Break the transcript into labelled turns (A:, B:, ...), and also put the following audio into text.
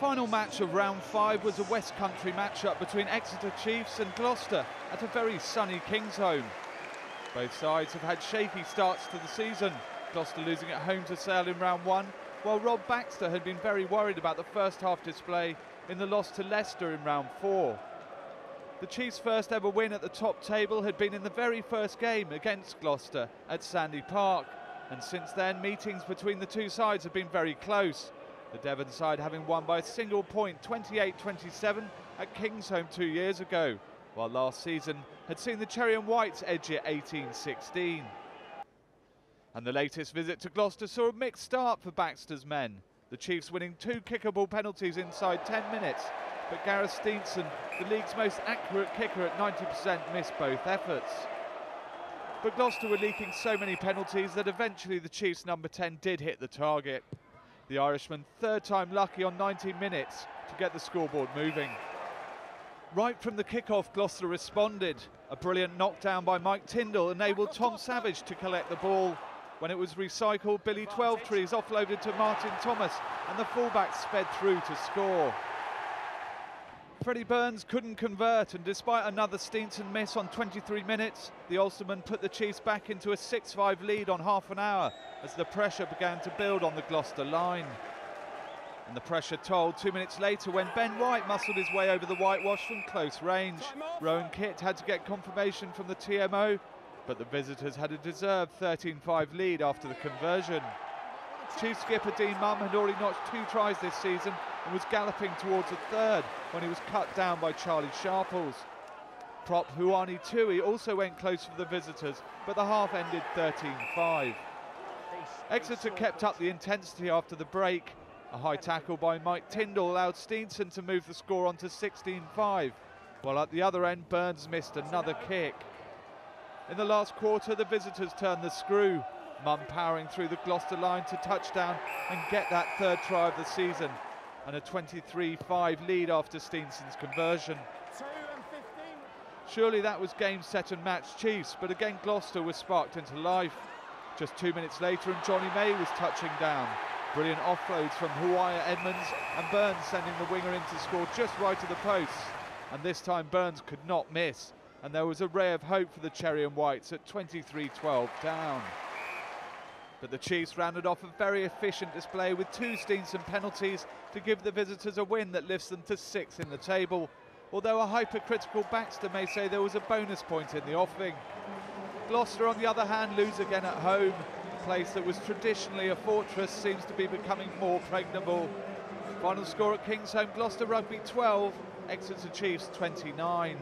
A: final match of round 5 was a West Country matchup between Exeter Chiefs and Gloucester at a very sunny Kingsholm. Both sides have had shaky starts to the season, Gloucester losing at home to Sale in round 1, while Rob Baxter had been very worried about the first half display in the loss to Leicester in round 4. The Chiefs' first ever win at the top table had been in the very first game against Gloucester at Sandy Park, and since then meetings between the two sides have been very close, the Devon side having won by a single point 28-27 at Kingsholm 2 years ago, while last season had seen the Cherry and Whites edge it 18-16. And the latest visit to Gloucester saw a mixed start for Baxter's men, the Chiefs winning 2 kickable penalties inside 10 minutes, but Gareth Steenson, the league's most accurate kicker at 90%, missed both efforts. But Gloucester were leaking so many penalties that eventually the Chiefs' number 10 did hit the target. The Irishman, third time lucky on 19 minutes to get the scoreboard moving. Right from the kick-off, Gloucester responded. A brilliant knockdown by Mike Tyndall enabled Tom Savage to collect the ball. When it was recycled, Billy Twelvetrees offloaded to Martin Thomas and the fullback sped through to score. Freddie Burns couldn't convert, and despite another Steenson miss on 23 minutes, the Ulsterman put the Chiefs back into a 6-5 lead on half an hour as the pressure began to build on the Gloucester line. And the pressure told 2 minutes later when Ben White muscled his way over the whitewash from close range. Rowan Kitt had to get confirmation from the TMO, but the visitors had a deserved 13-5 lead after the conversion. Chief skipper Dean Mumm had already notched 2 tries this season and was galloping towards a third when he was cut down by Charlie Sharples. Prop Huani Tui also went close for the visitors, but the half ended 13-5. Exeter kept up the intensity after the break. A high tackle by Mike Tyndall allowed Steenson to move the score on to 16-5, while at the other end Burns missed another kick. In the last quarter, the visitors turned the screw, Mumm powering through the Gloucester line to touchdown and get that third try of the season, and a 23-5 lead after Steenson's conversion. Surely that was game, set and match Chiefs, but again Gloucester was sparked into life. Just 2 minutes later and Johnny May was touching down. Brilliant offloads from Hawaii Edmonds and Burns sending the winger in to score just right of the posts. And this time Burns could not miss, and there was a ray of hope for the Cherry and Whites at 23-12 down. But the Chiefs rounded off a very efficient display with 2 Steenson penalties to give the visitors a win that lifts them to 6th in the table, although a hypercritical Baxter may say there was a bonus point in the offing. Gloucester, on the other hand, lose again at home. A place that was traditionally a fortress seems to be becoming more pregnable. Final score at Kingsholm, Gloucester Rugby 12, Exeter Chiefs 29.